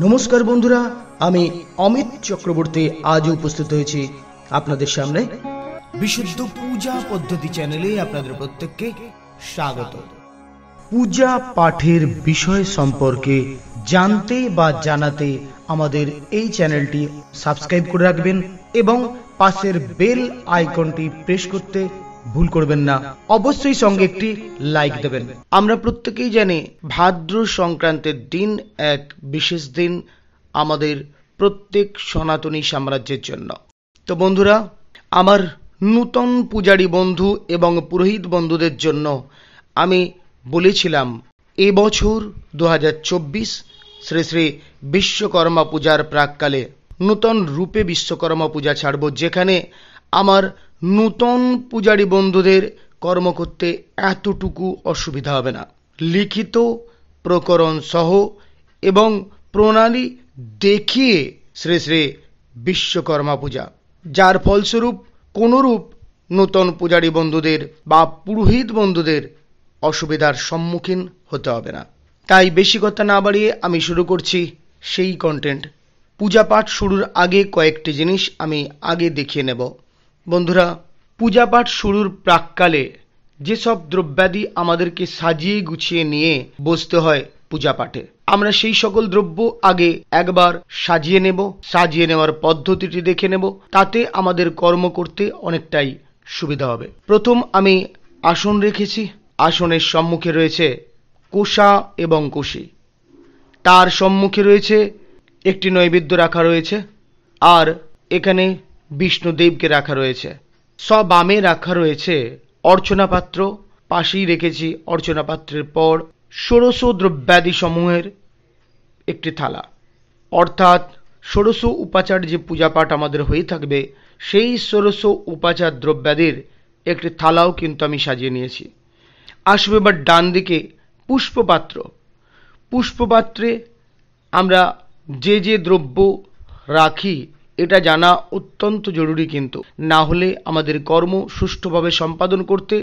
নমস্কার বন্ধুরা, আমি অমিত চক্রবর্তী আজ উপস্থিত হয়েছি আপনাদের সামনে বিশুদ্ধ পূজা পদ্ধতি চ্যানেলে। আপনাদের প্রত্যেককে স্বাগত। পূজা পাঠের বিষয় সম্পর্কে জানতে বা জানাতে আমাদের এই চ্যানেলটি সাবস্ক্রাইব করে রাখবেন এবং পাশের বেল আইকনটি প্রেস করতে ভুল করবেন না। অবশ্যই সঙ্গে একটি লাইক দেবেন। আমরা প্রত্যেকেই জানি ভাদ্র সংক্রান্তের দিন এক বিশেষ দিন আমাদের প্রত্যেক সনাতনী সাম্রাজ্যের জন্য। তো বন্ধুরা, আমার নূতন পূজারী বন্ধু এবং পুরোহিত বন্ধুদের জন্য আমি বলেছিলাম এবছর 2024 শ্রী শ্রী বিশ্বকর্মা পূজার প্রাককালে নূতন রূপে বিশ্বকর্মা পূজা ছাড়ব, যেখানে আমার নূতন পূজারী বন্ধুদের কর্ম করতে এতটুকু অসুবিধা হবে না। লিখিত প্রকরণ সহ এবং প্রণালী দেখিয়ে শ্রী শ্রী বিশ্বকর্মা পূজা, যার ফলস্বরূপ কোনরূপ নূতন পূজারী বন্ধুদের বা পুরোহিত বন্ধুদের অসুবিধার সম্মুখীন হতে হবে না। তাই বেশি কথা না বাড়িয়ে আমি শুরু করছি সেই কন্টেন্ট। পূজা পাঠ শুরুর আগে কয়েকটি জিনিস আমি আগে দেখিয়ে নেব। বন্ধুরা, পূজা পাঠ শুরুর প্রাককালে যেসব দ্রব্যাদি আমাদেরকে সাজিয়ে গুছিয়ে নিয়ে বসতে হয় পূজা পাঠে, আমরা সেই সকল দ্রব্য আগে একবার সাজিয়ে নেব। সাজিয়ে নেওয়ার পদ্ধতিটি দেখে নেব, তাতে আমাদের কর্ম করতে অনেকটাই সুবিধা হবে। প্রথম আমি আসন রেখেছি। আসনের সম্মুখে রয়েছে কোষা এবং কোষী, তার সম্মুখে রয়েছে একটি নৈবেদ্য রাখা রয়েছে, আর এখানে বিষ্ণুদেবকে রাখা রয়েছে। সব বামে রাখা রয়েছে অর্চনা পাত্র, পাশেই রেখেছি অর্চনা পাত্রের পর ষোড়শ দ্রব্যাদি সমূহের একটি থালা, অর্থাৎ ষোড়শ উপাচার যে পূজা পাঠ আমাদের হয়ে থাকবে সেই ষোড়শ উপাচার দ্রব্যাদির একটি থালাও কিন্তু আমি সাজিয়ে নিয়েছি। আসবে এবার ডান দিকে পুষ্পপাত্র। পুষ্পপাত্রে আমরা যে যে দ্রব্য রাখি এটা জানা অত্যন্ত জরুরি, কিন্তু না হলে আমাদের কর্ম সুষ্ঠুভাবে সম্পাদন করতে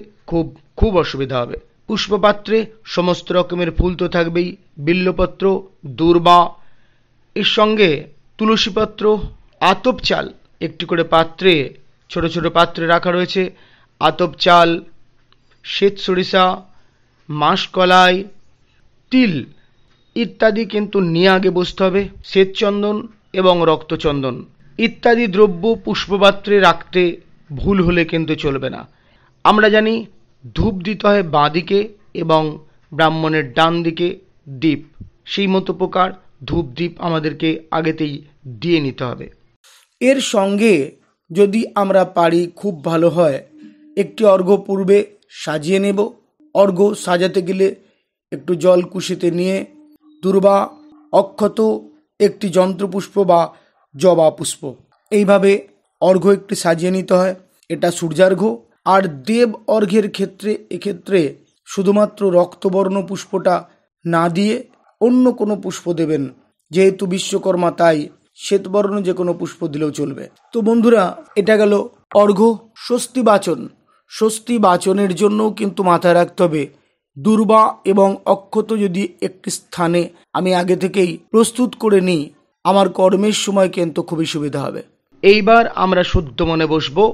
খুব অসুবিধা হবে। পুষ্পপাত্রে সমস্ত রকমের ফুল তো থাকবেই, বিল্লপত্র, দূর্বা, এর সঙ্গে তুলসীপত্র, আতপ চাল একটি করে পাত্রে, ছোট ছোট পাত্রে রাখা রয়েছে। আতপ চাল, শ্বেত সরিষা, মাসকলাই, তিল ইত্যাদি কিন্তু নিয়ে আগে বসতে হবে। শ্বেতচন্দন এবং রক্তচন্দন ইত্যাদি দ্রব্য পুষ্পপাত্রে রাখতে ভুল হলে কিন্তু চলবে না। আমরা জানি ধূপ দিতে হয় বাঁ দিকে এবং ব্রাহ্মণের ডান দিকে দীপ, সেই মতো প্রকার ধূপ দ্বীপ আমাদেরকে আগেতেই দিয়ে নিতে হবে। এর সঙ্গে যদি আমরা পারি খুব ভালো হয়, একটি অর্ঘ্য পূর্বে সাজিয়ে নেব। অর্ঘ্য সাজাতে গেলে একটু জল কুশিতে নিয়ে দূর্বা, অক্ষত, একটি যন্ত্রপুষ্প বা জবা পুষ্প, এইভাবে অর্ঘ্য একটি সাজিয়ে নিতে হয়। এটা সূর্যার্ঘ্য। আর দেব অর্ঘ্যের ক্ষেত্রে এক্ষেত্রে শুধুমাত্র রক্তবর্ণ পুষ্পটা না দিয়ে অন্য কোনো পুষ্প দেবেন, যেহেতু বিশ্বকর্মা তাই শ্বেতবর্ণ যে কোনো পুষ্প দিলেও চলবে। তো বন্ধুরা, এটা গেল অর্ঘ্য। স্বস্তি বাচন। স্বস্তি বাচনের জন্যও কিন্তু মাথায় রাখতে হবে দূর্বা এবং অক্ষত যদি একটি স্থানে আমি আগে থেকেই প্রস্তুত করে নিই, আমার কর্মের সময় কিন্তু খুবই সুবিধা হবে। এইবার আমরা শুদ্ধ মনে বসবো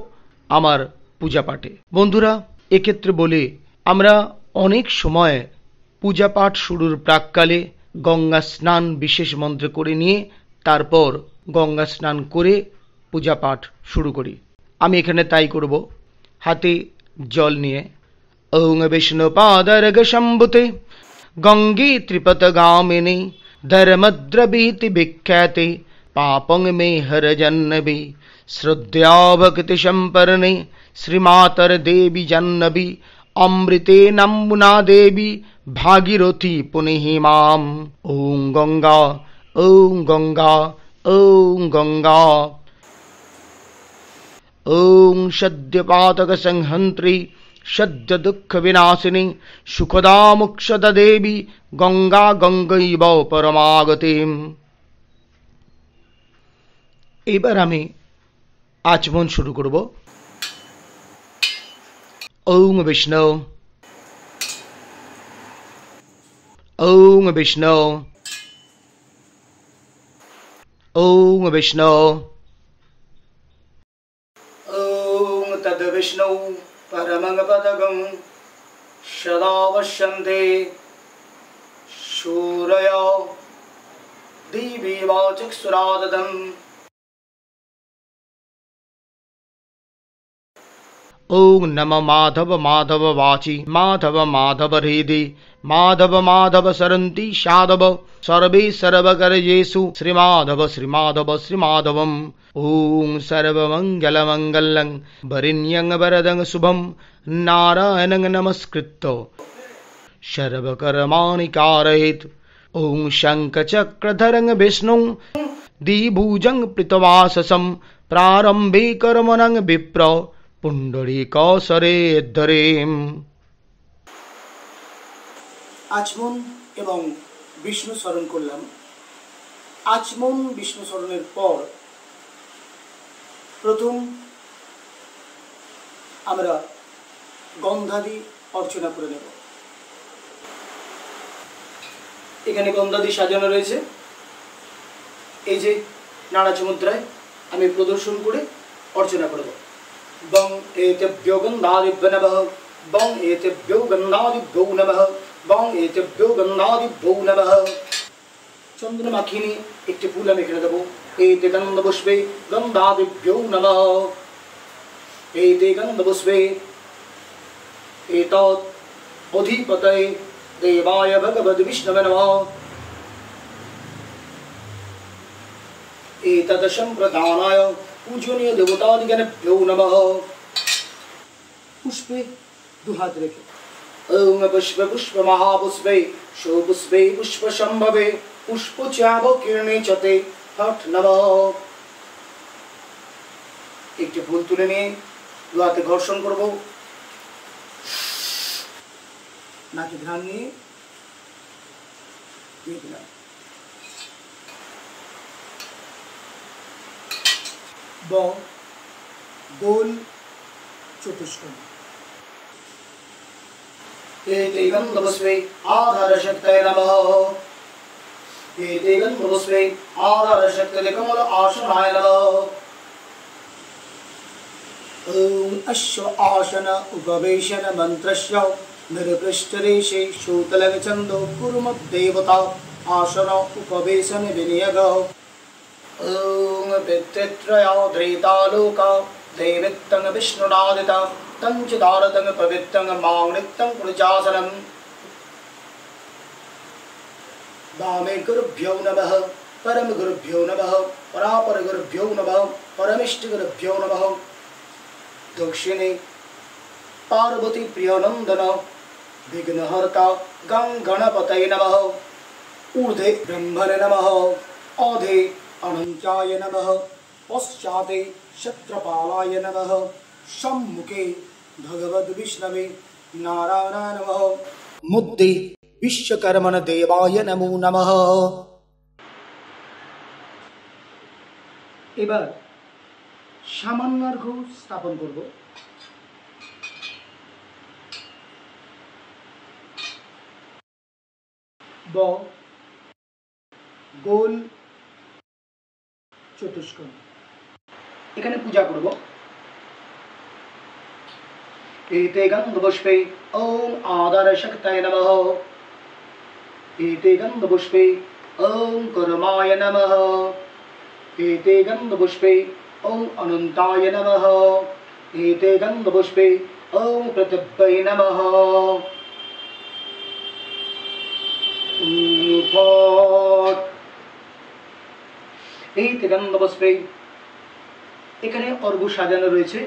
আমার পূজা পাঠে। বন্ধুরা, এক্ষেত্রে বলি, আমরা অনেক সময় পূজা পাঠ শুরুর প্রাককালে গঙ্গা স্নান বিশেষ মন্ত্রে করে নিয়ে তারপর গঙ্গা স্নান করে পূজা পাঠ শুরু করি। আমি এখানে তাই করব। হাতে জল নিয়ে ওং বিষ্ণুপাদর্ঘ শম্ভুতে গঙ্গে ত্রিপথগামিনী ধর্মদ্রবীতি বিখ্যাতে পাপং মে হর জন্নবি শ্রদ্ধা ভক্তি সম্পর্ণে শ্রীমাতর দেবী জন্নবি অমৃতে নম্বুনা দেবী ভাগীরথী পুনিহি মাম। ওং গঙ্গা, ওং গঙ্গা, ওং গঙ্গা। ওং সদ্যপাতক সংহন্ত্রী সদ্য দুঃখ বিনাশিনী সুখদা মুক্ষদ দেবী গঙ্গা গঙ্গৈব পরমাগতিম। এবার আমি আচমন শুরু করব। ওং বিষ্ণু, ওং বিষ্ণু, ओम विष्णु। ओम तद विष्णु परमं पदगं सदा वश्यन्ते शूरयो दिवि वाचक्षुराददम्। ओम नमः माधव माधव वाची माधव माधव हृदि माधव माधव सरन्ति साधव सर्वे सर्वकर्येषु श्रीमाधव श्रीमाधव श्रीमाधवम्। ओम सर्वमङ्गलमङ्गलं वरेण्यं वरदं शुभं नारायणं नमस्कृत्य सर्वकर्माणि कारयेत्। ओम शङ्खचक्रधरं विष्णुं द्विभुजं पृथ्वाससं प्रारम्भे कर्मणं विप्र पुंडरीकासरे धरेम। आचमन এবং বিষ্ণু স্মরণ করলাম। আচমন বিষ্ণু স্মরণের পর প্রথম আমরা গন্ধাদি অর্চনা করে নেব। এখানে গন্ধাদি সাজানো রয়েছে। এই যে নাড়াচি মুদ্রায় আমি প্রদর্শন করে অর্চনা করব। বং এতেভ্যো গন্ধাদিভ্যো নমঃ বং এতেভ্যো গন্ধাদিভ্যো নমঃ বং এতেভ্যো গন্ধাদিভ্যো নমঃ। চন্দন মাখিয়ে নিয়ে একটি ফুল আমি এখানে দেবো। এতে গন্ধপুষ্পে গন্ধাদিভ্যো নমঃ এতে গন্ধপুষ্পে এতৎ অধিপতয়ে দেবায় ভগবদ্বিষ্ণবে নমঃ एतत् सम्प्रदानाय पूजनीय देवतादिगणेभ्यो नमः। पुष्पे दो हाथ रखे। ओम पुष्पे पुष्प महापुष्पे शोपुष्पे पुष्प संभवे पुष्पचावकीर्णे चते फट् नमः। একটি ফুল তুলে নিয়ে দু হাতে ঘর্ষণ করব। নাকে ঘ্রাণ নিয়ে দিয়ে দিলাম। गोल चतुष्कोण एते गन्धपुष्पे आधारशक्तये नमः एते गन्धपुष्पे आधारशक्तये कमल आसनाय नमः। ओम अश्व आसन उपवेशन मंत्रस्य निरपृष्ठदेशे शूतलगचन्दो कुर्मद्देवता आसन उपवेशन विनियोग। ओम वित्तित्रयो धृतालोका देवित्तं विष्णुनादिता तं चिदारतं पवित्रं मांगृतं पुरुषासनं। वामे गुरुभ्यो नमः परम गुरुभ्यो नमः परापर गुरुभ्यो नमः परमिष्ट गुरुभ्यो नमः। दक्षिणे पार्वती प्रियनंदन विघ्नहर्ता गं गणपतये नमः। ऊर्ध्वे ब्रह्मणे नमः अधे अनंताय नमः पश्चाते क्षत्रपालाय नमः सम्मुखे भगवद्विष्णवे नारायणाय नमः। मुद्दे विश्वकर्मण देवाय नमो नमः। এবার সামান্য অর্ঘ্য স্থাপন করব। ব গোল চতুষ্কোণ এখানে পূজা করব। एते गन्धपुष्पे ओम आधारशक्तये नमः एते गन्धपुष्पे ओम कर्माय नमः एते गन्धपुष्पे ओम अनंताय नमः एते गन्धपुष्पे ओम पृथिव्यै नमः। एते गन्धपुष्पे এখানে অর্ঘ্য সাজানো রয়েছে।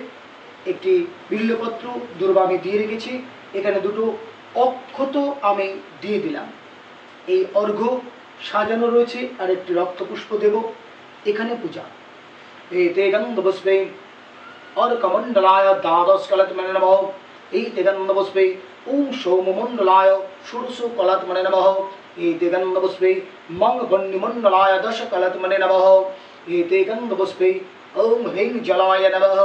একটি বিল্লপত্র দুর্বা আমি দিয়ে রেখেছি। এখানে দুটো অক্ষত আমি দিয়ে দিলাম। এই অর্ঘ্য সাজানো রয়েছে আর একটি রক্তপুষ্প দেব। এখানে পূজা। এতে গন্ধপুষ্পে अर्कमंडलाय द्वादश कलात्मने नमः एते गन्धपुष्पे ओम सोममंडलाय षोडश कलात्मने नमः एते गन्धपुष्पे मंगवन्यमंडलाय दश कलात्मने नमः एते गन्धपुष्पे ओम ह्रीं जलाय नमः।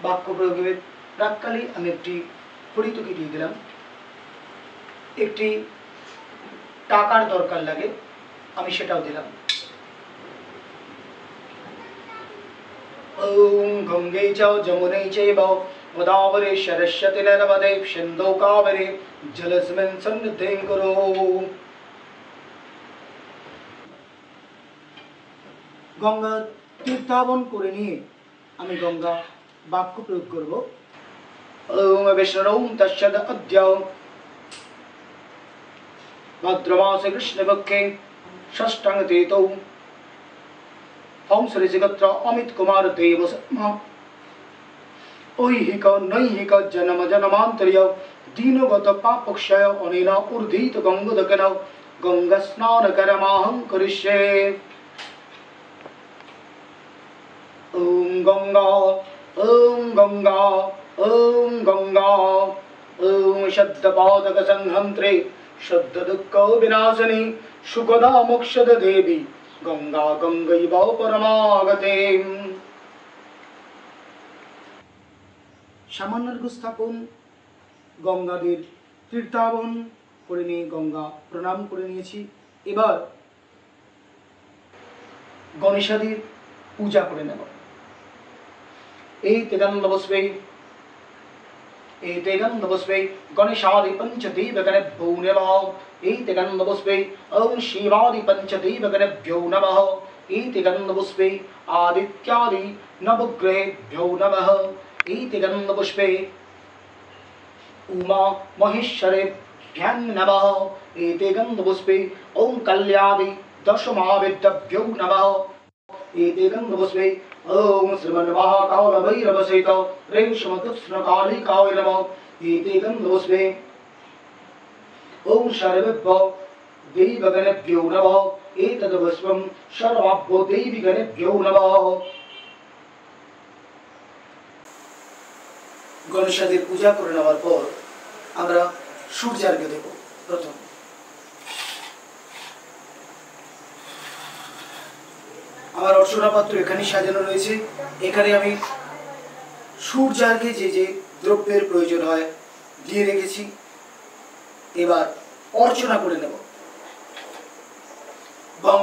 বাক্য প্রয়োগের প্রাককালে আমি একটি ফরিতকি দিয়ে দিলাম। একটি টাকার দরকার লাগে আমি সেটাও দিলাম। ওম গঙ্গে চ যমুনে চৈব গোদাবরী সরস্বতী নর্মদে সিন্ধু কাবেরী জলেস্মিন সন্নিধিং কুরু। গঙ্গা তীর্থাবন করে নিয়ে আমি গঙ্গা বাক্য প্রয়োগ করব। ওম বিষ্ণু তস্যদ অদ্য ভাদ্রমাসে কৃষ্ণপক্ষে ষষ্ঠং তিথৌ হংসঋষিগোত্র অমিত কুমার দেব শর্মা ঐহিক নৈহিক জন্ম জন্মান্তরীয় দীনগত পাপক্ষয় অনেন ঊর্ধ্বিত গঙ্গোদকেন গঙ্গা স্নান করমাহং করিষ্যে। ওম গঙ্গা ওম গঙ্গা ওম গঙ্গা ওম শব্দপাদক সংহন্ত্রে শুদ্ধ দুঃখ বিনাশিনী সুখদা মোক্ষদ দেবী গঙ্গা গঙ্গৈব পরমাগতে। সামান্য স্থাপন গঙ্গাদের তীর্থাবন করে নিয়ে গঙ্গা প্রণাম করে নিয়েছি। এবার গণেশাদির পূজা করে নেব। এই তেগন্ধবস্বে গণেশাদি পঞ্চদেবগণেভ্यो নমঃ। এই তেগন্ধবস্বে ওম শিবাদি পঞ্চদেবগণেভ্यो নমঃ। এই তেগন্ধবস্বে আদিত্যাদি নবগ্রহেভ্यो নমঃ। এই তেগন্ধবস্বে উমা মহেশ্বরেভ্যং নমঃ। এই তেগন্ধবস্বে ওম কল্যাদি দশমাবিদ্যভ্यो নমঃ। এই তেগন্ধবস্বে ओम श्रीमन महाकाल भैरव सहित ह्रीं श्रीमतुष्ण कालिकाय नमः। एते गन्धपुष्पे ओम सर्वेभ्यो देवगणेभ्यो नमः। एतद् पुष्पं सर्वेभ्यो देवीगणेभ्यो नमः। গণেশাদের পূজা করে নেওয়ার পর আমরা সূর্যার্ঘ্য দেব। প্রথম আমার অর্চনা পাত্র এখানে সাজানো রয়েছে। এখানে আমি সূর্যার্ঘ্যে যে যে দ্রব্যের প্রয়োজন হয় দিয়ে রেখেছি। এবার অর্চনা করে নেব। বং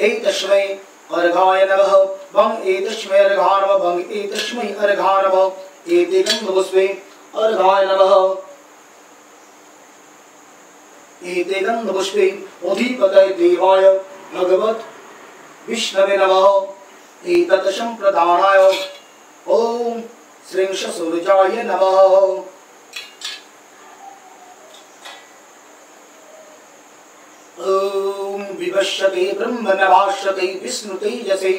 এই তস্मै अर्घाय नमः। बं एतस्मै अर्घाय नमः। बं एतस्मै अर्घाय नमः। एते गन्धपुष्पे अर्घाय नमः। एते गन्धपुष्पे अधिपतये देवाय भगवत् विष्णवे नमः। एतत् सम्प्रदानाय ओम श्रीं सूर्याय नमः। ओम विवश्यते ब्रह्मणभाष्यते विष्णुतेजसे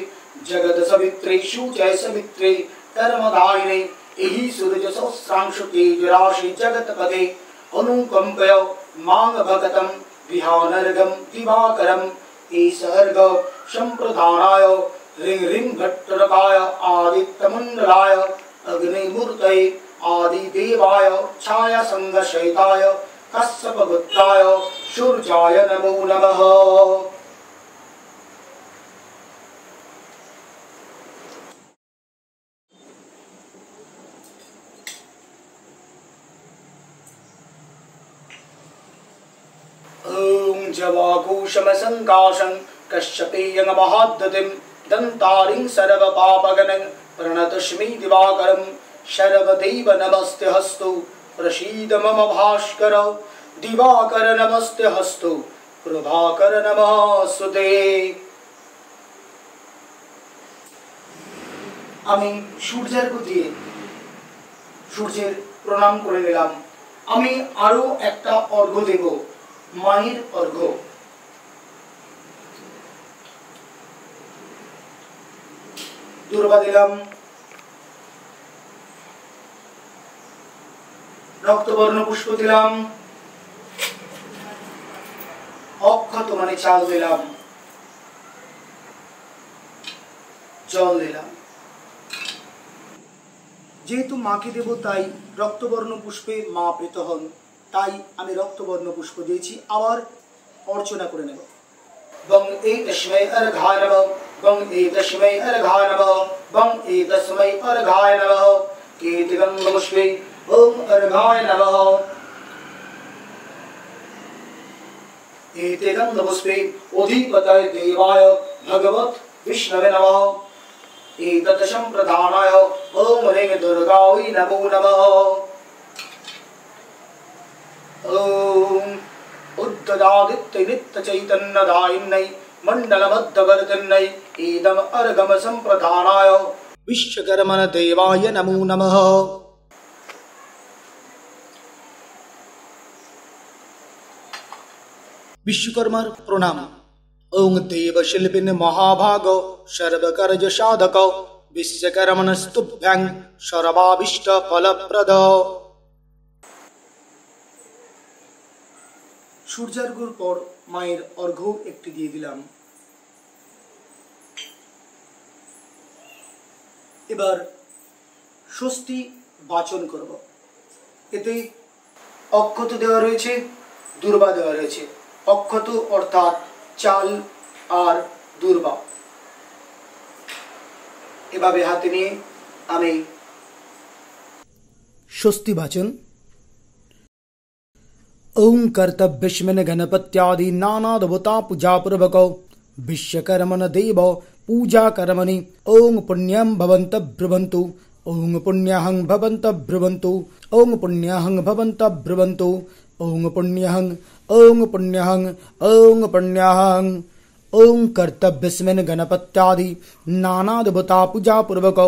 जगत सवित्रे शुचय सवित्रे कर्मदायिने एहि सूर्य सहस्रांश तेज राशि जगतपते अनुकंपय मां भगतं विहानर्घं दिवाकरम् एष अर्घ सम्प्रदानाय ह्रीं ह्रीं भट्टरकाय आदित्यमण्डलाय अग्निमूर्तये आदिदेवाय छायासंगसहिताय कश्यपगोत्राय सूर्याय नमो नमः। ओम जवाकुशमसंकाशं कश्यपेयं महाद्दतिं दन्तारिं सर्वपापगणं प्रणतस्मै दिवाकरं सर्वदेव नमस्ते हस्तु प्रसीद मम भास्कर दिवाकर नमस्ते हस्तु प्रभाकर नमस्ते। আমি সূর্যার্ঘ্য দিয়ে সূর্যের প্রণাম করে নিলাম। আমি আরো একটা অর্ঘ্য দেব, মায়ের অর্ঘ্য। দুর্বা দিলাম, রক্তবর্ণ পুষ্প দিলাম, অক্ষত মানে চাল দিলাম, জল দিলাম। যেহেতু মাকে দেব তাই রক্তবর্ণ পুষ্পে মা প্রীত হন, তাই আমি রক্তবর্ণ পুষ্প দিয়েছি। আবার অর্চনা করে নেব। বং এতস্मै अर्घाय नमः। बं एतस्मै अर्घाय नमः। बं एतस्मै अर्घाय नमः। एते गन्धपुष्पे ओम अर्घाय नमः। एते गन्धपुष्पे अधिपतये देवाय भगवत विष्णवे नमः। एतत् सम्प्रदानाय ॐ ह्रीं दुर्गायै नमो नमः। ॐ उद्धदादित्य नित्य चैतन्यदायिन्यै मण्डलमध्यवर्तिन्यै इदम् अर्घम सम्प्रदानाय विश्वकर्मण देवाय नमो नमः। विश्वकर्मार प्रणाम। ओं देव शिल्पिन महाभागो सर्वकार्य साधको विश्वकर्मणस्तुभ्यं सर्वाभीष्ट फलप्रद। সূর্যার্ঘ্যর পর মায়ের অর্ঘ্য একটি দিয়ে দিলাম। এবার স্বস্তি বাচন করব। এতে অক্ষত দেওয়া রয়েছে, দূর্বা দেওয়া রয়েছে। অক্ষত অর্থাৎ চাল আর দূর্বা এভাবে হাতে নিয়ে আমি স্বস্তি বাচন। ओं कर्तव्यस्मिन् गणपत्यादि नानादेवता पूजा पूर्वक विश्वकर्मण देव पूजा कर्मणि ओं पुण्यं भवन्त ब्रुवन्तु ओं पुण्यहं भवन्त ब्रुवन्तु ओं पुण्यहं भवन्त ब्रुवन्तु ओं पुण्यहं ओं पुण्यहं ओं पुण्यहं। ओं कर्तव्यस्मिन् गणपत्यादि नानादेवता पूजा पूर्वक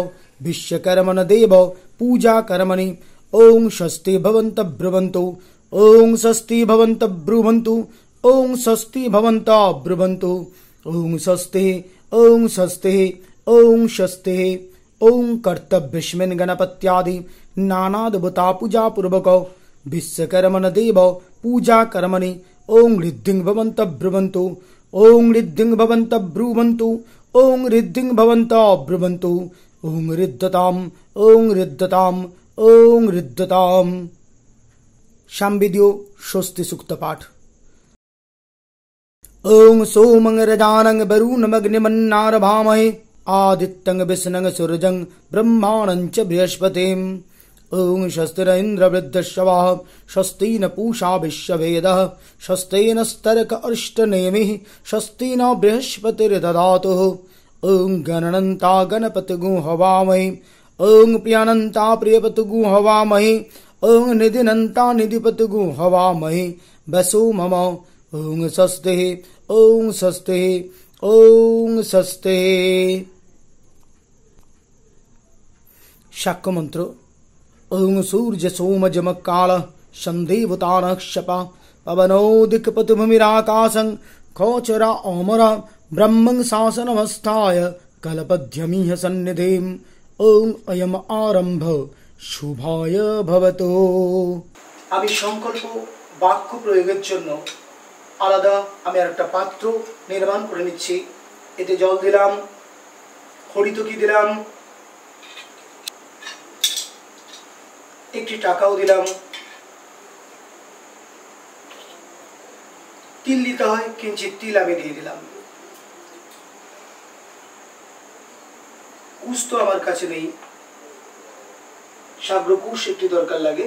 विश्वकर्मण देव पूजा कर्मणि ओं स्वस्ति भवन्त ब्रुवन्तु ओं स्वस्ति भवन्त ब्रुवन्तु ओं स्वस्ति भवन्त ब्रुवन्तु ओं स्वस्ति ओं स्वस्ति ओं स्वस्ति। ओं कर्तव्यस्मिन् गणपत्यादि नानादेवता पूजा पूर्वक विश्वकर्मण देव पूजा कर्मणि ओं रिद्धिं भवन्त ब्रुवन्तु ओं रिद्धिं भवन्त ब्रुवन्तु ओं रिद्धिं भवन्त ब्रुवन्तु ओं रिद्धताम् ओं रिद्धताम् ओं रिद्धताम्। सामवेदीय स्वस्ति सूक्त पाठ। ओं सोमं रजानं वरुणमग्निमन्नारभामहे आदित्यं विष्णुं सूर्यं ब्रह्माणं च बृहस्पतिम्। ओं स्वस्तिर इन्द्रवृद्धश्रवाः स्वस्ति न पूषा विश्ववेदः स्वस्ति नस्तर्क अरिष्टनेमिः स्वस्ति न बृहस्पतिर्दधातु। ओं गणनन्ता गणपतिगुं हवामहे ओं प्रियानन्ता प्रियपतिगुं हवामहे ओं निधिनन्ता निधिपतिगुं हवामहे वसु मम। ओं स्वस्ति ओं स्वस्ति ओं स्वस्ति। शाक्य मंत्र। ओं सूर्य सोम जमकाल संदेवतानः क्षपा पवनो दिक्पतिभूमिराकाशं खोचरा ओमरा ब्रह्मं शासनमस्थाय कल्पध्यमिह सन्निधिम्। ओं अयम् आरम्भ শুভায় ভবতু। আমি সংকল্প বাক্য প্রয়োগের জন্য আলাদা আমি একটা পাত্র নির্মাণ করে নিচ্ছি। এতে জল দিলাম, হরিতকি দিলাম, একটি টাকাও দিলাম। তিল দিতে হয়, কিঞ্চিত তিল আমি দিয়ে দিলাম। কুশ তো আমার কাছে নেই, সাগ্রকুশ একটি দরকার লাগে,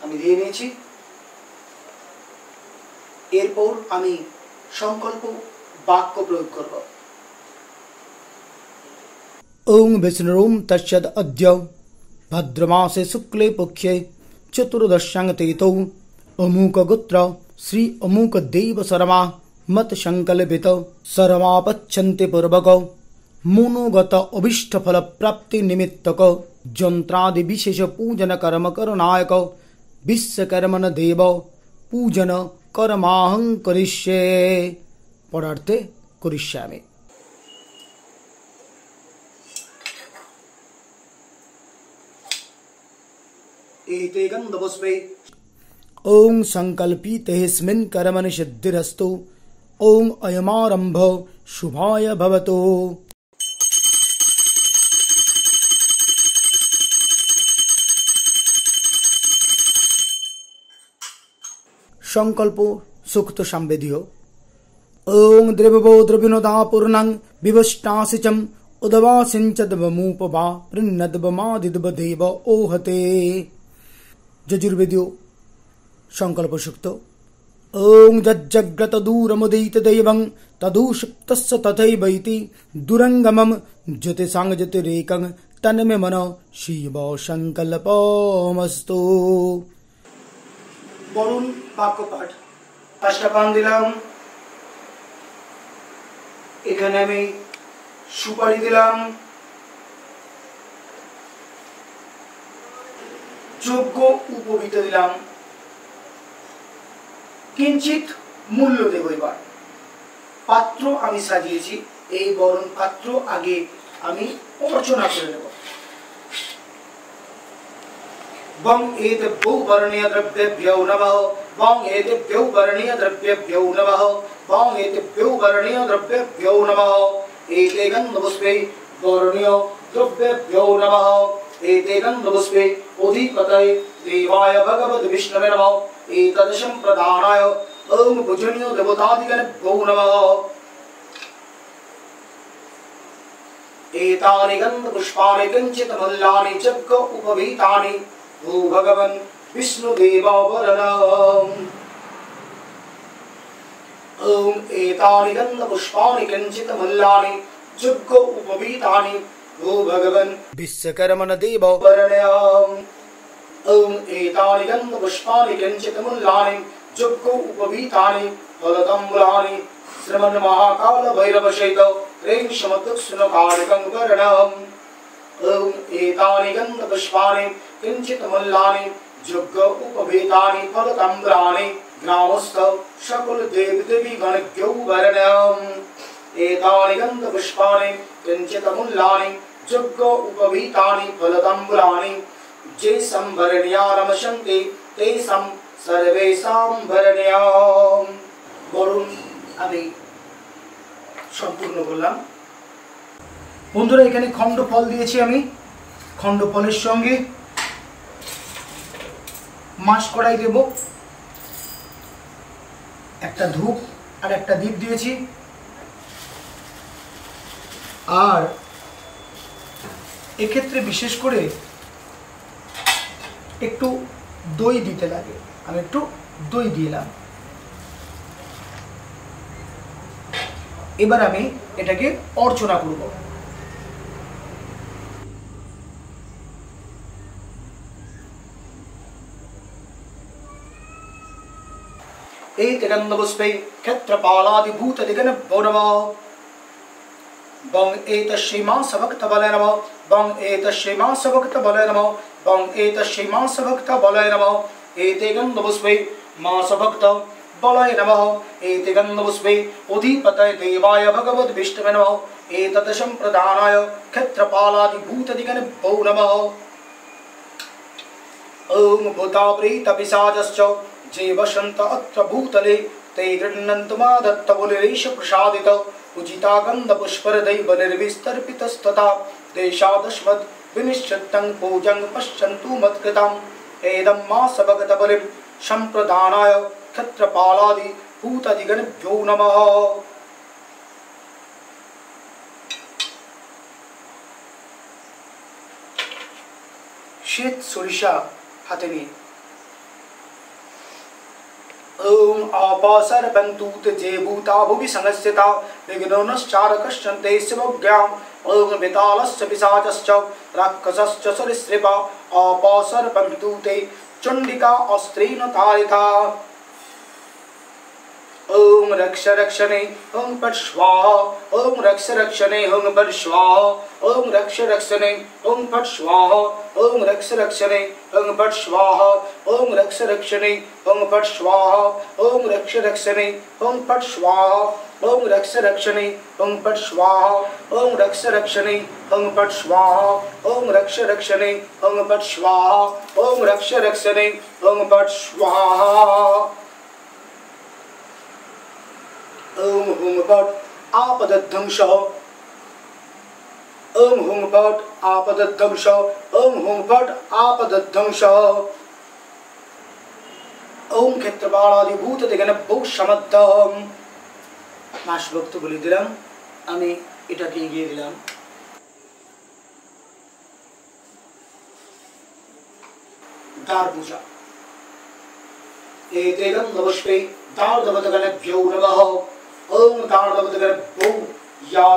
আমি দিয়ে নিয়েছি। এরপর আমি সংকল্প বাক্য প্রয়োগ করব। ওং বিষ্ণুরুম তস্যদ অদ্য ভদ্রমাসে শুক্লে পক্ষে চতুর্দশাং তিথৌ অমুক গোত্র শ্রী অমুক দেব শর্মা মত সংকল্পিত সর্বাপচ্ছন্তে পূর্বক मनोगत अभीष्ट फल प्राप्ति निमित्तक যন্ত্রাদি বিশেষ पूजन कर्म करनायक विश्वकर्मण देव पूजन कर्माहं करिष्ये पदार्थे करिष्यामि। एते गन्धपुष्पे ओं संकल्पितेऽस्मिन् कर्मणि सिद्धिरस्तु ओं अयमारम्भ शुभाय भवतु। संकल्प सुक्त संवेदीय। ओं द्रवो द्रविनोदा पूर्णं विवष्टासिचं उदवासिंचद्वमुपवा प्रीन्नद्वमादिद्वदेव ओहते। यजुर्वेदीय संकल्प सुक्त। ॐ जज्जग्रतदूरमुदितदैवं तदुषिप्तस्य तथैवैति दुरङ्गमं ज्योतिषाङ्गज्योतिरेकं तन्मे मनो शिव সংকল্পমস্তু। বরুণ বাক্যপাঠ 5টা পান দিলাম, এখানে আমি সুপারি দিলাম, যোগ্য উপবিত দিলাম, কিঞ্চিত মূল্য দেব। এবার পাত্র আমি সাজিয়েছি, এই বরণ পাত্র আগে আমি অর্চনা করে নেব। বং এতেভ্যো বরণীয় দ্রব্যেভ্যো নমঃ, বং এতেভ্যো বরণীয় দ্রব্যেভ্যো নমঃ, বং এতেভ্যো বরণীয় দ্রব্যেভ্যো নমঃ। এতে গন্ধপুষ্পে বরণীয় দ্রব্যেভ্যো নমঃ, এতে গন্ধপুষ্পে অধিপতয়ে দেবায় ভগবদ বিষ্ণবে নমঃ। एतद् सम्प्रदानाय ओम पूजनीय देवतादिगणेभ्यो नमः। एतानि गन्धपुष्पाणि किञ्चित् जग्ग उपवीतानि भो भगवन् विष्णुदेवावरणम्। ओम एतानि गन्धपुष्पाणि किञ्चित् जग्ग उपवीतानि भो भगवन् विश्वकर्मण देवावरणम्। ओम एतानि गन्धपुष्पाणि किञ्चित् जग्ग उपवीतानि फलताम्बूलानि श्रीमन्महाकाल भैरवसहित ह्रीं समदक्षिणकालिकं वरणम्। ओम एतानि गन्धपुष्पाणि किञ्चित् जग्ग उपवीतानि फलताम्बूलानि ग्रामस्थ सकल देवी गणभ्यो वरणम्। एतानि गन्धपुष्पाणि किञ्चित् जग्ग उपवीतानि फलताम्बूलानि जे संभरणीया नमस्ते तेषां सर्वेषां भरणीयाम्। বরুণ আমি সম্পূর্ণ করলাম। বন্ধুরা এখানে খণ্ড ফল দিয়েছি আমি, খণ্ড ফলের সঙ্গে মাস কড়াই দেব, একটা ধূপ আর একটা দীপ দিয়েছি, আর এক্ষেত্রে বিশেষ করে একটু দই দিতে লাগে, আমি একটু দই দিলাম। এবার আমি এটাকে অর্চনা করব। एते गन्धपुष्पे क्षेत्रपालादिभूतदिगणभ्यो नमः। बं एतस्यै मासभक्तबलाय नमः, बं एतस्यै मासभक्तबलाय नमः, बं एतस्यै मासभक्तबलाय नमः। एते गन्धपुष्पे मासभक्तबलाय नमः, एते गन्धपुष्पे अधिपतये देवाय भगवद्विष्णवे नमः। एतत् सम्प्रदानाय क्षेत्रपालादिभूतदिगणभ्यो नमः। ओम भूताप्रेतपिशाचश्च जे वसन्त अत्र भूतले ते गृह्णन्तु मा दत्तबलिरेष प्रसादित पूजिता गन्धपुष्परदैवनिर्विस्तर्पितस्तथा देशादस्मद् विनिश्चितं पूजं पश्यन्तु मत्कृतम्। एदं मासभक्तबलिं सम्प्रदानाय क्षत्रपालादिभूतदिगणभ्यो नमः। श्वेत सरिषा हाथे निये ओम अपसर्पन्तु जे भूता भुवि संस्थिता विघ्नश्चारकश्चन्ते शिवज्ञाम्। ओम वितालश्च पिशाचश्च राक्षसश्च सरीसृपा अपसर्पन्तु ते चण्डिका अस्त्रेण तारिता। ओम रक्ष रक्षणे ओम पट स्वाहा, ओम रक्ष रक्षणे ओम पट स्वाहा, ओम रक्ष रक्षणे ओम पट स्वाहा, ओम रक्ष रक्षणे ओम पट स्वाहा, ओम रक्ष रक्षणे ओम पट स्वाहा, ओम रक्ष रक्षणे ओम पट स्वाहा, ओम रक्ष रक्षणे ओम पट स्वाहा, ओम रक्ष रक्षणे ओम पट स्वाहा, ओम रक्ष रक्षणे ओम पट स्वाहा, ओम रक्ष रक्षणे ओम पट स्वाहा। ओम हुम पट आपदध्वंस, ओम हुम पट आपदध्वंस, ओम हुम पट आपदध्वंस। ओम क्षेत्रपालादिभूतदिगणभ्यो समद्धम्। मासभक्त বলে দিলাম, আমি এটাকে এগিয়ে দিলাম। দ্বার পূজা एते गन्धपुष्पे दार्ढवतगणभ्यो नमः। ओम दार्ढवतगणभ्यो या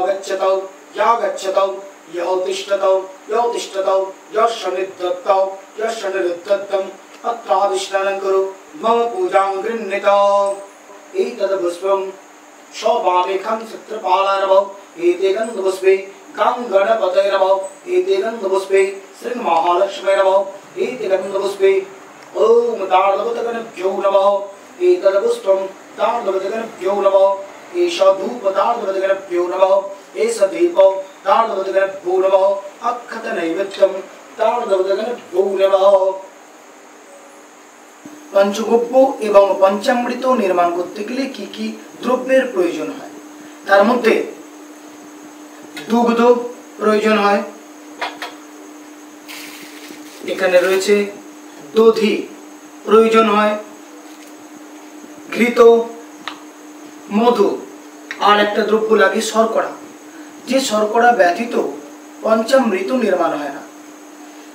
गच्छतौ यो तिष्ठतौ यस्य निरुद्धतं अत्राधिष्ठानं कुरु मम पूजां गृह्णीत। एतद् पुष्पं सौभाग्यं चित्रपालाय नमः। एते गन्धपुष्पे गं गणपतये नमः। एते गन्धपुष्पे श्री महालक्ष्मी नमः। एते गन्धपुष्पे ओम दार्ढवतगणभ्यो नमः। एतद् पुष्पं दार्ढवतगणभ्यो नमः। एषा धूप दार्ढवतगणभ्यो नमः। एषा दीप दार्ढवतगणभ्यो नमः। अक्षत नैवेद्यं दार्ढवतगणभ्यो नमः। पंचगव्य एवं पंचामृत निर्माण करते गेले की द्रव्যের প্রয়োজন হয় তার মধ্যে দুগ্ধ প্রয়োজন হয় এখানে রয়েছে দধি প্রয়োজন হয় ঘৃত মধু আর একটা দ্রব্য লাগে শর্করা যে শর্করা ব্যতীত পঞ্চামৃত নির্মাণ হয় না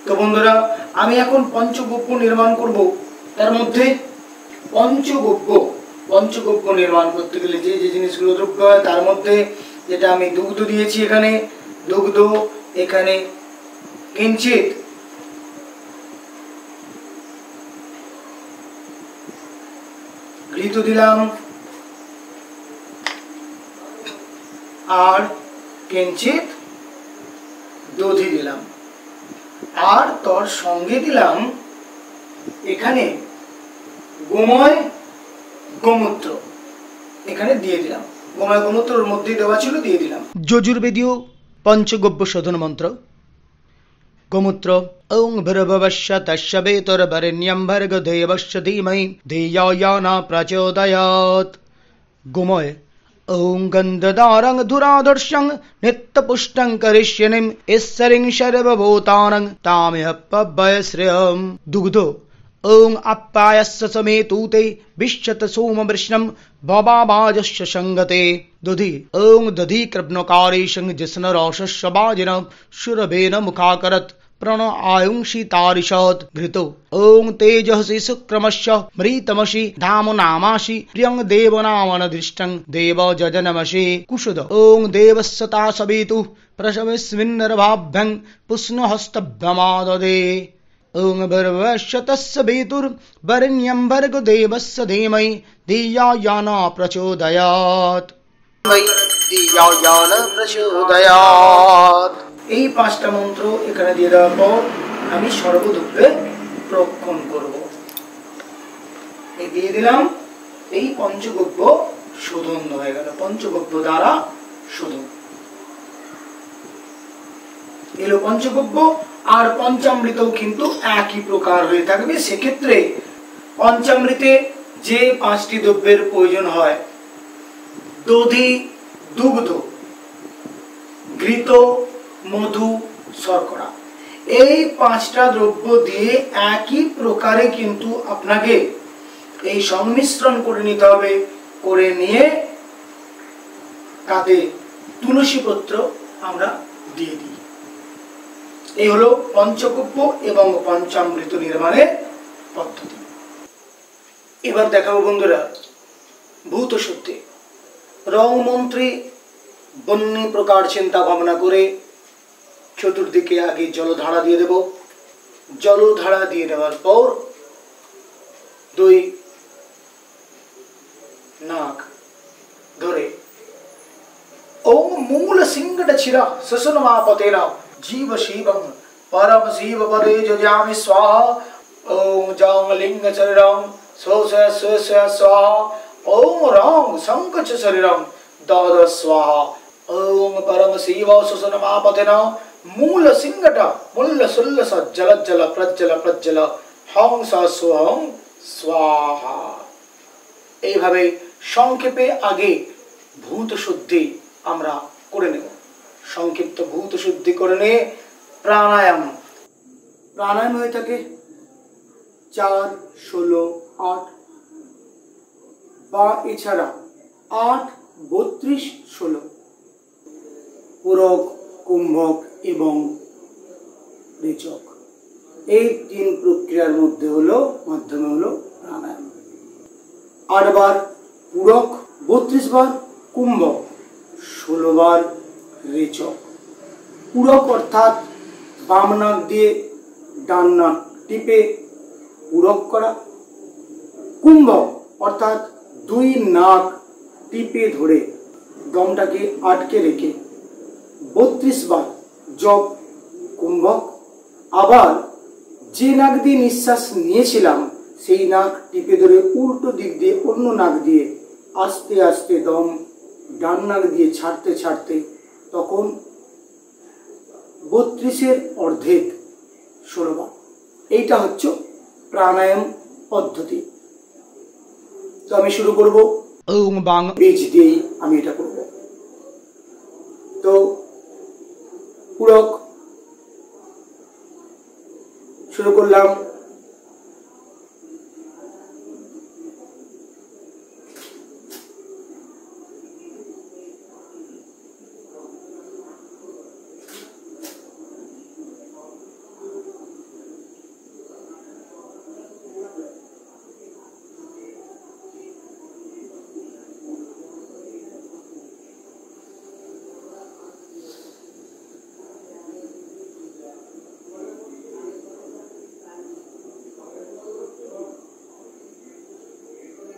তো বন্ধুরা আমি এখন পঞ্চগব্য নির্মাণ করব তার মধ্যে পঞ্চগব্য নির্মাণ করতে গেলে যে যে জিনিসগুলো দ্রব্য হয় তার মধ্যে যেটা আমি দুগ্ধ দিয়েছি এখানে দুগ্ধ এখানে কিঞ্চিত ঘৃত দিলাম আর কিঞ্চিত দধি দিলাম আর তার সঙ্গে দিলাম এখানে গোময় গোমূত্র এখানে দিয়ে দিলাম গোময় গোমূত্রের মধ্যে দেওয়া ছিল দিয়ে দিলাম যজুর্বেদীয় পঞ্চগব্য শোধন মন্ত্র গোমূত্র ওং ভর্ভবস্য তস্য বেতরবরেণ্যং ভর্গো দেবস্য ধীমহি ধিয়ো यो न प्रचोदयात् গোময় ওং গন্ধধারং ধুরাধর্ষং নিত্যপুষ্টং করিষ্যনিম ঈশ্বরিং সর্বভূতানাং তামেহ পব্বয়শ্রিয়ম দুগ্ধ ওং আপ্যায়স্য সমেতুতে বিশ্বত সোমবৃষ্ণম ভবাবাজস্য সঙ্গতে দধি ওং দধি কৃপ্ণকারেশং জিষ্ণুরোষস্য বাজিন সুরভেন মুখাকরত प्रण आयुंषि तारिषत् घृतो ओं तेजसि शुक्रमस्य मृतमसि धाम नामासि प्रियं देवनामनदृष्टं देव जजनमसि कुशद ओं देवस्सता सवितु प्रसवस्मिन्नर्भाभ्यं पुष्णहस्तभ्यमाददे ओं भर्वस्य तस्य वेतुर्वरेण्यं भर्गो देवस्य धीमहि धियो यो न प्रचोदयात् এই পাঁচটা মন্ত্র এখানে দিয়ে দেওয়ার পর আমি সর্বদুগ্ধে প্রক্ষণ করব এই দিয়ে দিলাম এই পঞ্চগব্য শোধন হয়ে গেল পঞ্চগব্য দ্বারা শোধন এলো পঞ্চগব্য আর পঞ্চামৃতও কিন্তু একই প্রকার হয়ে থাকবে সেক্ষেত্রে পঞ্চামৃতে যে পাঁচটি দ্রব্যের প্রয়োজন হয় দধি দুগ্ধ ঘৃত মধু শর্করা এই পাঁচটা দ্রব্য দিয়ে একই প্রকারে কিন্তু আপনাকে এই সংমিশ্রণ করে নিতে হবে করে নিয়ে তাতে তুলসী পত্র আমরা দিয়ে দিই এই হলো পঞ্চগব্য এবং পঞ্চামৃত নির্মাণের পদ্ধতি এবার দেখাবো বন্ধুরা ভূত শুদ্ধি রং মন্ত্রী বন্যী প্রকার চিন্তা ভাবনা করে চতুর্দিকে আগে জলধারা দিয়ে দেব জলধারা দিয়ে দেওয়ার পর দুই নাক ধরে ওম মূল সিংহট ছিরা সসনমাপতেনা জীব শিবং পরম শিব পদে যজামি স্বাহা ওম জং লিঙ্গ শরীরং সোস সোস স্বাহা ওম রং সংকচ শরীরং দদ স্বাহা ওম পরম শিব সসনমাপতেনা मूल सिंगट मुल्ल सुल्लस जल जल प्रज्जल प्रज्जल हंस स्वहं स्वाहा এইভাবে সংক্ষেপে আগে ভূত শুদ্ধি আমরা করে নেব সংক্ষিপ্ত ভূত শুদ্ধি করে নিয়ে প্রাণায়াম হয়ে থাকে 4 16 8 বা এছাড়া 8 32 16 পুরক কুম্ভক এবং রেচক এই তিন প্রক্রিয়ার মধ্যে হলো মাধ্যমে হলো প্রাণায়াম 8 বার পুরক, 32 বার কুম্ভক, 16 বার রেচক। পুরক অর্থাৎ বাম নাক দিয়ে ডান নাক টিপে পুরক করা। কুম্ভক অর্থাৎ 2 নাক টিপে ধরে দমটাকে আটকে রেখে 32 বার জপ কুম্ভক। আবার যে নাক দিয়ে নিঃশ্বাস নিয়েছিলাম সেই নাক টিপে ধরে উল্টো দিক দিয়ে অন্য নাক দিয়ে আস্তে আস্তে দম ডান নাক দিয়ে ছাড়তে ছাড়তে তখন 32-এর অর্ধেক 16 বার। এইটা হচ্ছে প্রাণায়াম পদ্ধতি। তো আমি শুরু করব ওং বাং বীজ দিয়েই আমি এটা করব। তো পুরক শুরু করলাম।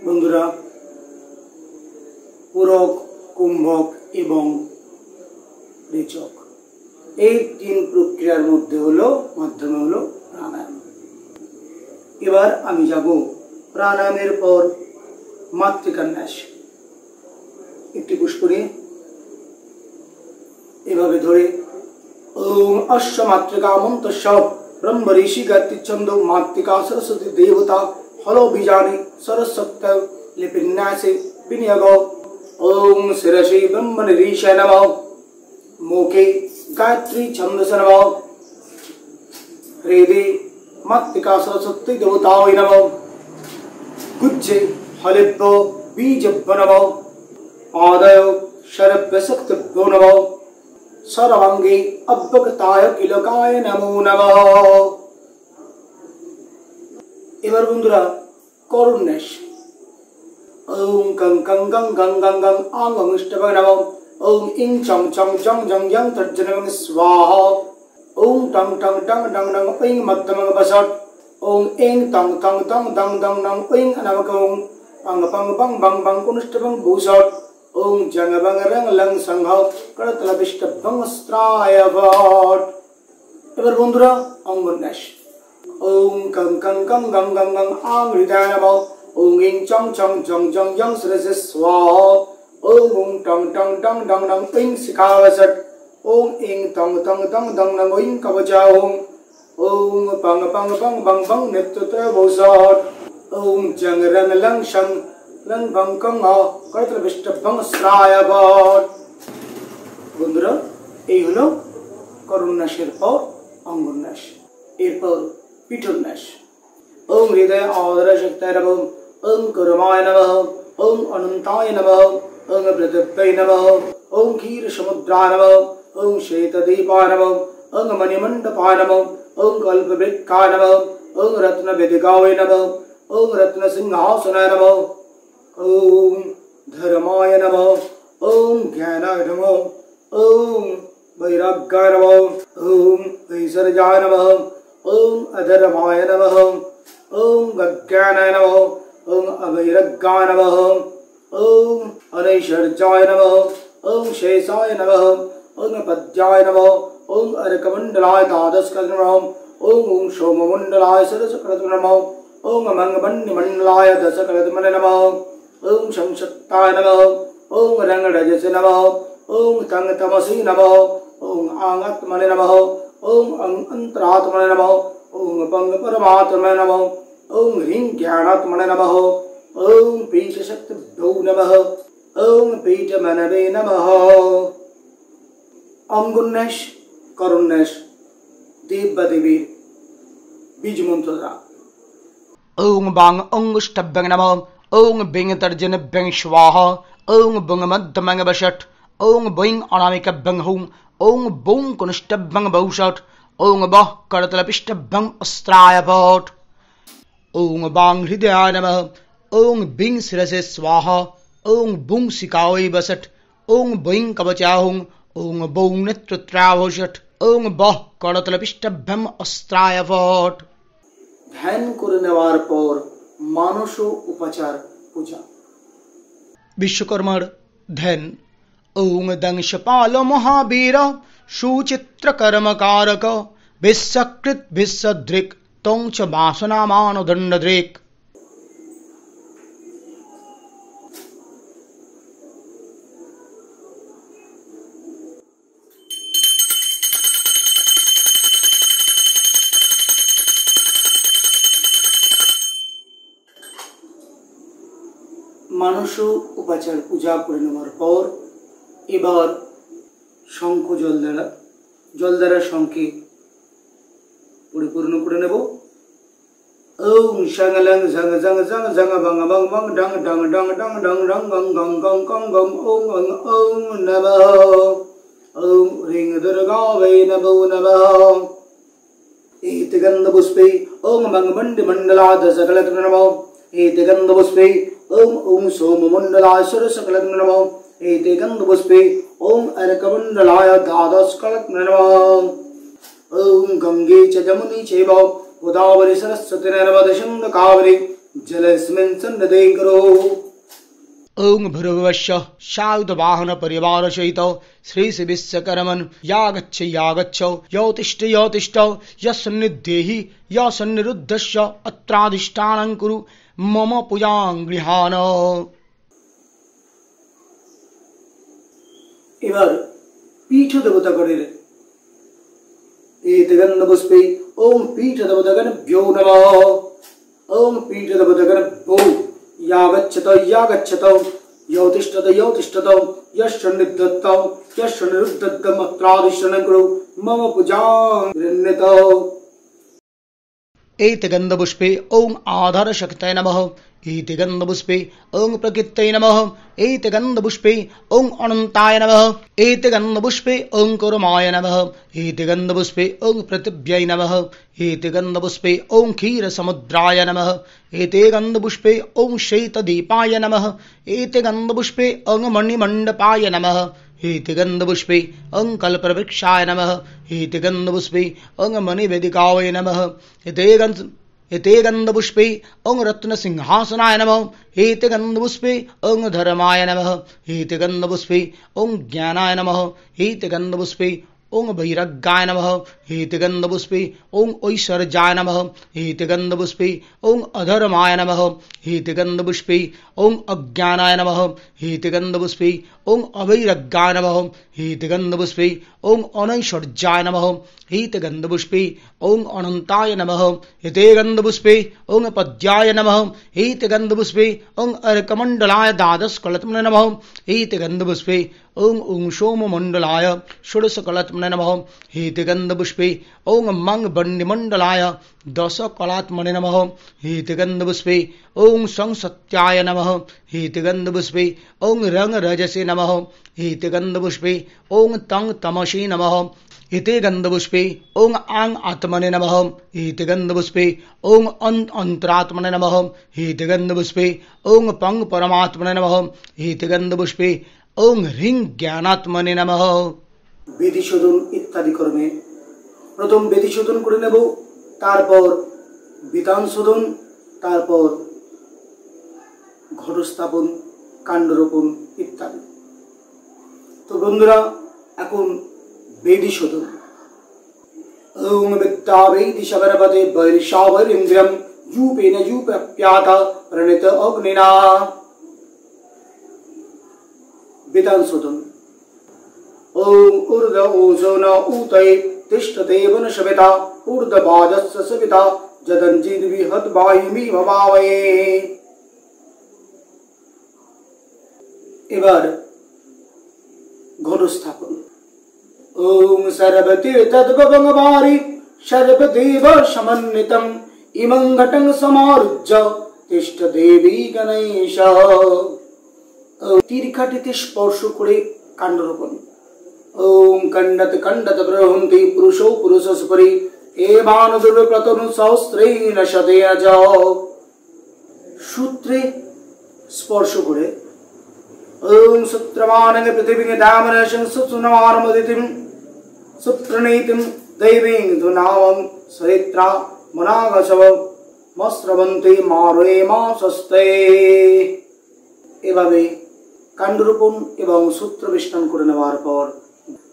বন্ধুরা, পুরক, কুম্ভক এবং রেচক এই 3 প্রক্রিয়ার মাধ্যমে হলো প্রাণায়াম। এবার আমি যাব প্রাণায়ামের পর মাতৃকান্যাস। একটি পুষ্প নিয়ে এভাবে ধরে ওম অশ্ব মাতৃকা মন্তস্য ব্রহ্ম ঋষি গায়ত্রী ছন্দ মাতৃকা সরস্বতী দেবতা হলো বীজানি सरस्वत लिपिन्यासे विनियोग। ओम शिरसि ब्रह्मनिरीशाय नमः। मुखे गायत्री छंदस नमः। हृदय मातृका सरस्वती देवताय नमः। गुज्जे हलिभ्यो बीजभ्यो नमः। पादयो शरभ्य शक्तिभ्यो नमः। सर्वांगे अभ्यगताय किलकाय नमो नमः। এবার বন্ধুরা করুণ্যাস। ওম কং কং গং গং গং গং আং গং ইষ্টভায় নমঃ। ওম ইং চং চং জং জং ইং তর্জনং স্বাহা। ওম টং টং টং ডং ডং ইং মধ্যমং বসট। ওম ইং টং টং টং ডং ডং ডং ইং নমকং পং পং বং বং বং কুনিষ্টভং ভূষট। ওম জং বং রং লং সংঘ করতলবিষ্টভং স্ত্রায়ভট। এবার বন্ধুরা অঙ্গন্যাস। ओम कं कं गं गं गं गं आं हृदयाय नमः। ओम इं चं चं जं जं यं शिरसि स्वाहा। ओम उं टं टं टं डं डं इं शिखावसट। ओम इं तं तं तं दं दं इं कवचाहुं। ओम पं पं पं बं बं नित्यत्रयभूषट। ओम जं रं लं शं लं भं कं करतलबिष्टभं श्रायभट। বন্ধুরা, এই হলো করুণ্যাসের পর অঙ্গন্যাস। এরপর পিঠোন্যাস। ओम हृदय आदर शक्ताय नमः। ओम कर्माय नमः। ओम अनंताय नमः। ओम पृथिव्यै नमः। ओम क्षीर समुद्राय नमः। ओम श्वेतदीपाय नमः। ओम मणिमण्डपाय नमः। ओम कल्पवृक्षाय नमः। ओम रत्नवेदिकाय नमः। ओम रत्नसिंहासनाय नमः। ओम धर्माय नमः। ओम ज्ञानाय नमः। ओम वैराग्याय नमः। ओम ऐश्वर्याय नमः। ओम अधर्माय नमः। ओम अज्ञानाय नमः। ओम अवैराग्याय नमः। ओम अनैश्वर्याय नमः। ओम शेषाय नमः। ओम पद्याय नमः। ओम अर्कमण्डलाय द्वादशकलशं नमः। ओम सोममण्डलाय सरसकलशं नमः। ओम मंगमण्डलाय दशकलशं नमः। ओम संशक्ताय नमः। ओम रंगरजसे नमः। ओम तंगतमसि नमः। ओम आंगात्मने नमः। ओम अंतरात्मने नमः। ओम पंग परमात्मने नमः। ओम ह्रीं ज्ञानात्मने नमः। ओम पीठशक्तिभ्यो नमः। ओम पीठमनवे नमः। অঙ্গন্যাস, করুণ্যাস দেব বা দেবীর বীজ মন্ত্র দ্বারা। ওং বাং অঙ্গুষ্ঠভ্যং নমঃ। ওং বিং তর্জনভ্যং স্বাহা। ওং বুং মধ্যমং বষট। ওং বৈং অনামিকভ্যং হুং। ওং বৌং কুনিষ্ঠভ্যং বৌষট। ওং বহ করতলপিষ্ঠভ্যং অস্ত্রায়ভট। ওং বাং হৃদয়ায় নমঃ। ओं बिंग शिरसे स्वाहा ओं बुंग सिकाओ बसठ ओं बइं कवचाहुं ओं बौं नेत्रत्रावषट ओं बह करतलपिष्टभ्यम अस्त्राय फट। ধ্যান করে নেওয়ার পর মানস উপাচার পূজা। विश्वकर्मण ध्यान। ओं दंशपाल महावीर सुचित्र कर्म कारक विश्वकृत विश्वदृक् तों च वासना मानदंडदृक्। মানস উপাচার পূজা করে নেওয়ার পর এবার শঙ্খ জল দ্বারা শঙ্খে পরিপূর্ণ করে নেব। ওং শাঙ্গলং জং জং জং জং বং বং বং ডং ডং ডং ডং ডং রং গং গং গং গং গং ওং ওং ওং নমঃ ওং হ্রিং দুর্গা বৈ নমো নমঃ। एते गन्धपुष्पे ओं मंगमंड मंडलाद सकलग्न नमः। एते गन्धपुष्पे ओं ओं सोममंडलाश्वर सकलग्न नमः। एते गन्धपुष्पे ओं अर्कमंडलाय द्वादशकलग्न नमः। ओं गंगे च जमुनी चैव गोदावरी सरस्वती नर्मदा सिन्धु कावेरी जलेऽस्मिन् सन्निधे कुरु। ओं भृगवश्य सायुधवाहन परिवार सहित श्री श्री विश्वकर्मन् यागच्छ योतिष्ठ यन्निध्येहि यन्निरुद्धस्य अत्राधिष्ठानं कुरु मम पूजां गृहाण। এবার পীঠ দেবতাগণের एते गन्धपुष्पे ओं पीठ देवतागणभ्यो नमः। ओं पीठ देवतागणभ्यो यागच्छत योतिष्ठत यश्चन्निद्धत्त यश्चन्निरुद्धत्तम् अत्राधिष्ठानं कुरु मम पूजां गृह्णीत। एते गन्धपुष्पे ओं आधार शक्तये नमः। एते गन्धपुष्पे ओं प्रकृतये नमः। एते गन्धपुष्पे ओं अनन्ताय नमः। एते गन्धपुष्पे ओं कुर्माय नमः। एते गन्धपुष्पे ओं पृथिव्यै नमः। एते गन्धपुष्पे ओं क्षीरसमुद्राय नमः। एते गन्धपुष्पे ओं शैतदीपाय नमः। एते गन्धपुष्पे ओं मणिमण्डपाय नमः। एते गन्धपुष्पे ओं कल्पवृक्षाय नमः। एते गन्धपुष्पे ओं मणिवेदिकायै नमः। एते गन्धपुष्पे ओं रत्नसिंहासनाय नमः। एते गन्धपुष्पे ओं धर्माय नमः। एते गन्धपुष्पे ओं ज्ञानाय नमः। एते गन्धपुष्पे ओं वैराग्याय नमः। एते गन्धपुष्पे ओं ऐश्वर्याय नमः। एते गन्धपुष्पे ओं अधर्माय नमः। एते गन्धपुष्पे ओं अज्ञानाय नमः। एते गन्धपुष्पे ओं अवैराग्याय नमः। एते गन्धपुष्पे ओं अनैश्वर्याय नमः। एते गन्धपुष्पे ओं अनन्ताय नमः। एते गन्धपुष्पे ओं पद्याय नमः। एते गन्धपुष्पे ओं अर्कमण्डलाय द्वादशकलत्मने नमः। एते गन्धपुष्पे ओं ओं सोममण्डलाय षोडशकलत्मने नमः। एते गन्धपुष्पे ओं मंगबण्डिमण्डलाय दशकलात्मने नमः। एते गन्धपुष्पे ओं संसत्याय नमः। एते गन्धपुष्पे ओं रंगरजसे नमः। एते गन्धपुष्पे ओं तं तमसे नमः। एते गन्धपुष्पे ओं आंग आत्मने नमः। एते गन्धपुष्पे ओं अंतरात्मने नमः। एते गन्धपुष्पे ओं पंग परमात्मने नमः। एते गन्धपुष्पे ओं ह्रीं ज्ञानात्मने नमः। বিধি শোধন ইত্যাদি কর্মে প্রথম বিধি শোধন করে নেব, তারপর বিধান শোধন, তারপর ঘটস্থাপন, কাণ্ডরোপণ ইত্যাদি। তো বন্ধুরা, এখন বেদি শোধন। ওম বিদ্যা বেদি শবরপদে বৈরিশাবরিন্দ্রম যূপেন যূপ্যাপ্যাতা প্রণীত অগ্নিনা। বিধান শোধন। ओम ऊर्ध ओजोन ऊतये तिष्ठते वनशविता ऊर्ध्वबाजस्य सविता जदञ्जिद्विहत वायुमि भवावये। এবার ঘটস্থাপন। ओम सर्वतीर्थद्भवङ्गवारि सर्वदेव समन्वितं इमं घटं समारुह्य तिष्ठ देवी गणेश। তীরকাঠিতে স্পর্শ করে কাণ্ডরোপণ। ओम कंडत कंडत ब्रह्मति पुरुषो पुरुषस्परि एवान दुर्व्रतनु सहस्रेण शतया जाओ। সূত্রে স্পর্শ করে ওম সূত্রমানং পৃথিবীং দামনশং সুসুনামারমদিতিম সুপ্রণীতিম দৈবীং ধুনামং সরিত্রা মনাগশব মস্রবন্তি মারে মাসস্তে। এভাবে কাণ্ডরোপণ এবং সূত্র বেষ্টন করে নেওয়ার পর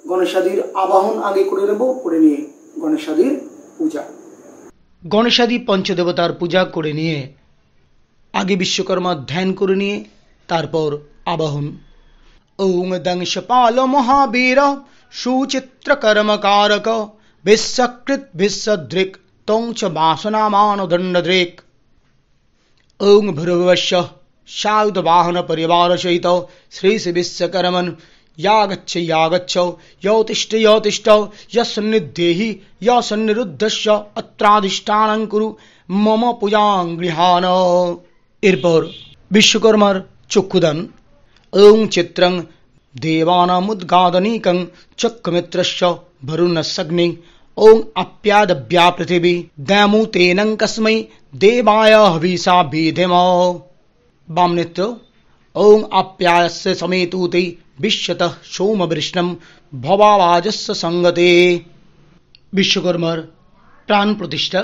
গণেশাদির আবাহন আগে করে নেব, করে নিয়ে গণেশাদির পূজা। গণেশাদি পঞ্চদেবতার পূজা করে নিয়ে আগে বিশ্বকর্মা ধ্যান করে নিয়ে তারপর আবাহন। ওং দংশপাল মহাবীর সুচিত্র কর্মকারক বিশ্বকৃত বিশ্বদৃক তং চ বাসনামান দণ্ডদৃক। ওং ভূর্ভুবস্য সায়ুধবাহন পরিবার সহিত শ্রী শ্রী বিশ্বকর্মন यागच्छ यागच्छ योतिष्ठ योतिष्ठ यन्निद्धेहि यन्निरुद्धस्य अत्राधिष्ठानं कुरु मम पूजां गृहाण। एरपर विश्वकर्मार चक्षुदान। ओं चित्रं देवानामुद्गादनीकं चक्रमित्रस्य वरुणस्यग्नि। ओं अप्यादव्या पृथिवी दैमुतेनं कस्मै देवाय हविषा विधेम। वाम नेत्र। ओं अप्यायस्य समेतुते विश्वतः सोमवृष्णं भवावाजस्य संगते। विश्वकर्मार प्राण प्रतिष्ठा।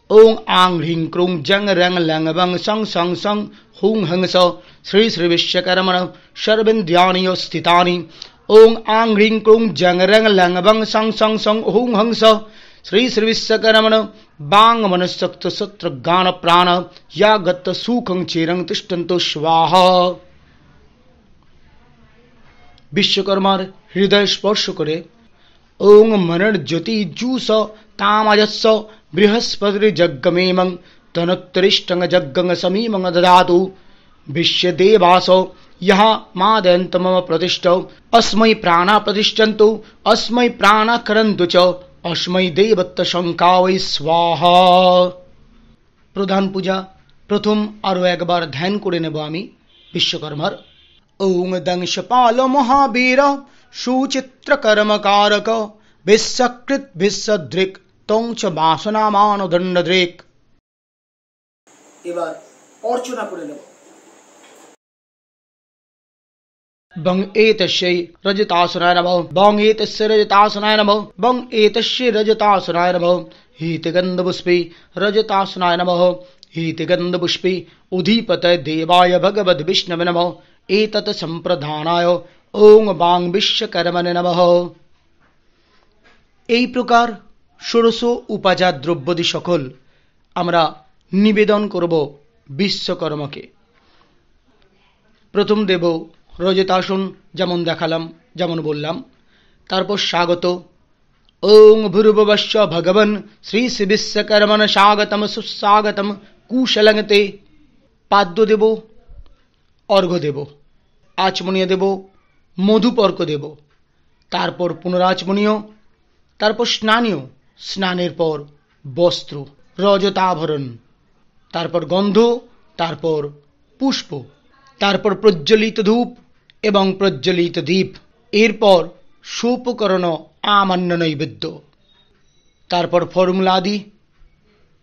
ओं आं ह्रीं क्रूं जंग रंग लंग वंग सं सं सं हुं हंग स श्री श्री विश्वकर्मण सर्वेन्द्रियाणि स्थितानि। ओं आं ह्रीं क्रूं जंग रंग लंग वंग सं सं सं हुं हंग स श्री श्री विश्वकर्मण बांग मनस्सक्त सत्र गान प्राण या गत सुखं चिरं तिष्ठन्तु स्वाहा। विश्वकर्मार हृदय स्पर्श करे। ओं मनर ज्योति जूस तामजस्स बृहस्पतिर्जग्गमेमं तनुत्तरिष्टं जग्गं समीमं ददातु। विश्वदेवास यः मादयन्त मम प्रतिष्ठौ अस्मै प्राणा प्रतिष्ठन्तु अस्मै प्राणा करन्तु च अस्मै देवत्त शंकावै स्वाहा। प्रधान पूजा प्रथम आरो एकबार ध्यान करे नेब आमी विश्वकर्मार। ओं दंशपाल महावीर सुचित्र कर्मकारक विश्वकृत विश्वदृक् तং চ বাসনামান দণ্ডদৃক। এবার অর্চনা করে নেব। বং এতস্যৈ রজতাসনায় নমঃ বং এতস্য রজতাসনায় নমঃ বং এতস্য রজতাসনায় নমঃ হীতগন্ধপুষ্পে রজতাসনায় নমঃ হীতগন্ধপুষ্পে উদীপতয়ে দেবায় ভগবদ বিষ্ণবে নমঃ एतत् सम्प्रदानाय ओं बांग विश्वकर्मणे नमः। এই প্রকার ষোড়শ উপাচার দ্রব্যাদি সকল আমরা নিবেদন করব বিশ্বকর্মাকে। প্রথম দেব রজতাসন, যেমন দেখালাম যেমন বললাম। তারপর স্বাগত। ওং ভূর্ভুবস্য ভগবন শ্রী শ্রী বিশ্বকর্মণ স্বাগতম সুস্বাগতম কুশলংতে। পাদ্য দেব, অর্ঘ্য দেব, আচমনীয় দেব, মধুপর্ক দেব, তারপর পুনরাচমনীয়, তারপর স্নানীয়, স্নানের পর বস্ত্র রজতাভরণ, তারপর গন্ধ, তারপর পুষ্প, তারপর প্রজ্বলিত ধূপ এবং প্রজ্বলিত দীপ, এরপর সোপকরণ আমান্য নৈবেদ্য, তারপর ফর্মুলাদি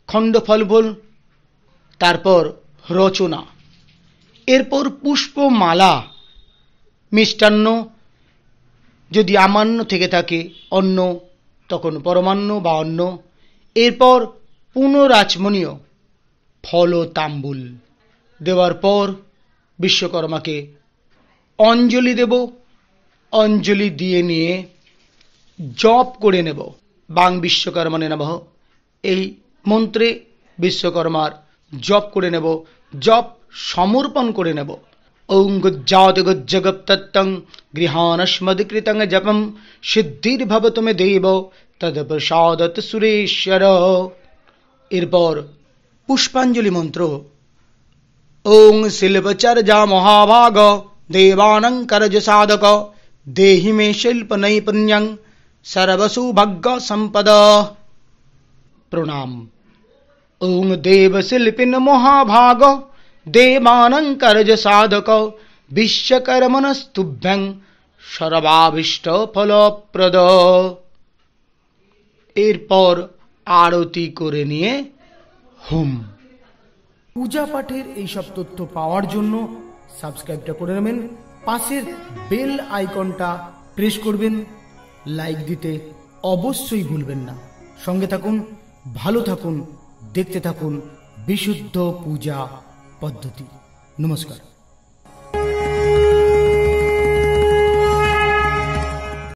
খণ্ড ফলফল, তারপর রচনা, এরপর পুষ্পমালা, মিষ্টান্ন, যদি আমান্য থেকে থাকে অন্ন তখন পরমান্ন বা অন্ন, এরপর পুনরাচমনীয় ফল ও তাম্বুল দেওয়ার পর বিশ্বকর্মাকে অঞ্জলি দেব। অঞ্জলি দিয়ে নিয়ে জপ করে নেব বাং বিশ্বকর্মণে নমঃ। এই মন্ত্রে বিশ্বকর্মার জপ করে নেব, জপ সমর্পণ করে নেব। ওং গুজ্জাতি গুজ্জগপ্তং গৃহানস্মদৃকৃতং জপম সিদ্ধির্ভবতু মে দেব তৎপ্রসাদত সুরেশ্বর। এরপর পুষ্পাঞ্জলি মন্ত্র। ওং শিল্পচর্যা মহাভাগ দেবানাং কার্য সাধক দেহি মে শিল্প নৈপুণ্যং সর্বসৌভাগ্য সম্পদ। প্রণাম। ওং দেব শিল্পিন মহাভাগ দেবানাং কার্য সাধক বিশ্বকর্মণস্তুভ্যং সর্বাভীষ্ট ফলপ্রদ। এরপর আরতি করে নিয়ে হোম। পূজা পাঠের এইসব তথ্য পাওয়ার জন্য সাবস্ক্রাইবটা করে নেবেন, পাশের বেল আইকনটা প্রেস করবেন, লাইক দিতে অবশ্যই ভুলবেন না। সঙ্গে থাকুন, ভালো থাকুন, দেখতে থাকুন বিশুদ্ধ পূজা পদ্ধতি। নমস্কার।